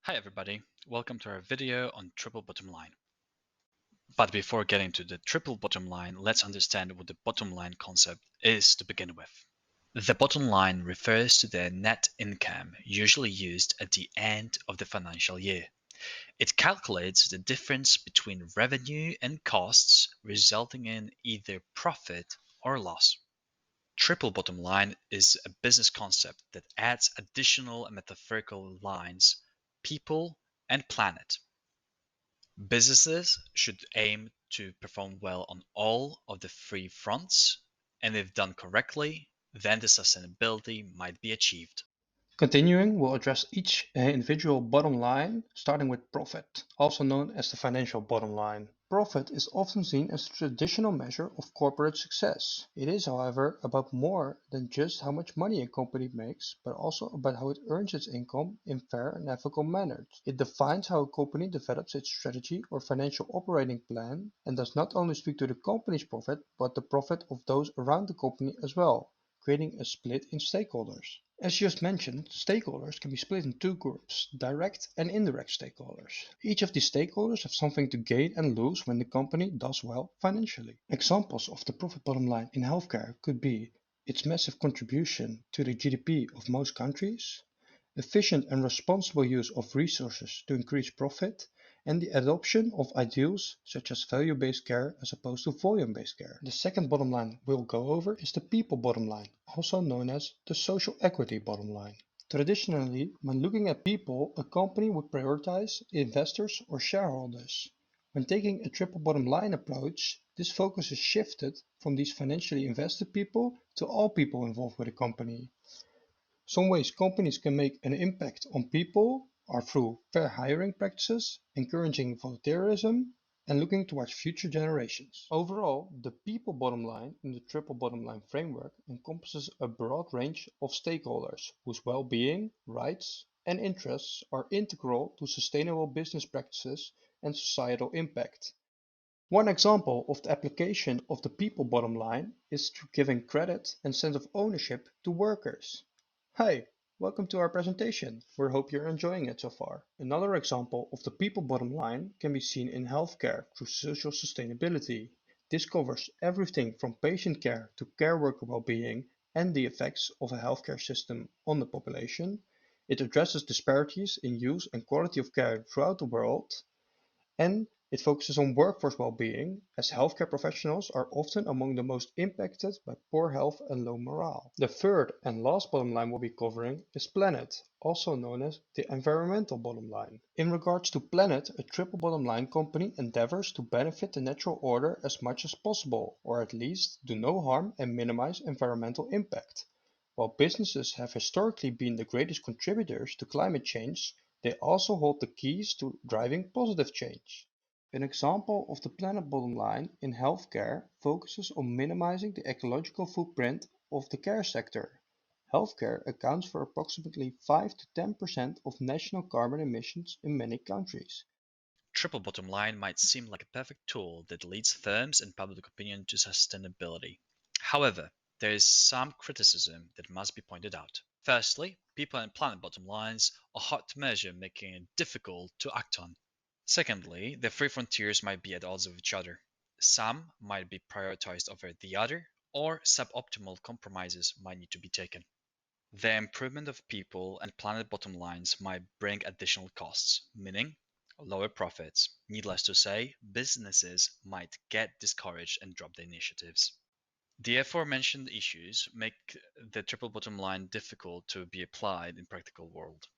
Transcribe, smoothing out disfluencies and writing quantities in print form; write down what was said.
Hi everybody, welcome to our video on triple bottom line. But before getting to the triple bottom line, let's understand what the bottom line concept is to begin with. The bottom line refers to the net income usually used at the end of the financial year. It calculates the difference between revenue and costs, resulting in either profit or loss. Triple bottom line is a business concept that adds additional metaphorical lines, people, and planet. Businesses should aim to perform well on all of the three fronts, and if done correctly, then the sustainability might be achieved. Continuing, we'll address each individual bottom line, starting with profit, also known as the financial bottom line. Profit is often seen as a traditional measure of corporate success. It is, however, about more than just how much money a company makes, but also about how it earns its income in fair and ethical manners. It defines how a company develops its strategy or financial operating plan, and does not only speak to the company's profit, but the profit of those around the company as well, creating a split in stakeholders. As just mentioned, stakeholders can be split in two groups, direct and indirect stakeholders. Each of these stakeholders have something to gain and lose when the company does well financially. Examples of the profit bottom line in healthcare could be its massive contribution to the GDP of most countries, efficient and responsible use of resources to increase profit, and the adoption of ideals such as value-based care as opposed to volume-based care. The second bottom line we'll go over is the people bottom line, also known as the social equity bottom line. Traditionally, when looking at people, a company would prioritize investors or shareholders. When taking a triple bottom line approach, this focus is shifted from these financially invested people to all people involved with a company. Some ways companies can make an impact on people are through fair hiring practices, encouraging volunteerism, and looking towards future generations. Overall, the people bottom line in the triple bottom line framework encompasses a broad range of stakeholders whose well-being, rights, and interests are integral to sustainable business practices and societal impact. One example of the application of the people bottom line is through giving credit and sense of ownership to workers. Hi, welcome to our presentation. We hope you're enjoying it so far. Another example of the people bottom line can be seen in healthcare through social sustainability. This covers everything from patient care to care worker well-being and the effects of a healthcare system on the population. It addresses disparities in use and quality of care throughout the world, and it focuses on workforce well-being, as healthcare professionals are often among the most impacted by poor health and low morale. The third and last bottom line we'll be covering is planet, also known as the environmental bottom line. In regards to planet, a triple bottom line company endeavors to benefit the natural order as much as possible, or at least do no harm and minimize environmental impact. While businesses have historically been the greatest contributors to climate change, they also hold the keys to driving positive change. An example of the planet bottom line in healthcare focuses on minimizing the ecological footprint of the care sector. Healthcare accounts for approximately 5 to 10% of national carbon emissions in many countries. Triple bottom line might seem like a perfect tool that leads firms and public opinion to sustainability. However, there is some criticism that must be pointed out. Firstly, people and planet bottom lines are hard to measure, making it difficult to act on. Secondly, the three frontiers might be at odds with each other. Some might be prioritized over the other, or suboptimal compromises might need to be taken. The improvement of people and planet bottom lines might bring additional costs, meaning lower profits. Needless to say, businesses might get discouraged and drop their initiatives. The aforementioned issues make the triple bottom line difficult to be applied in practical world.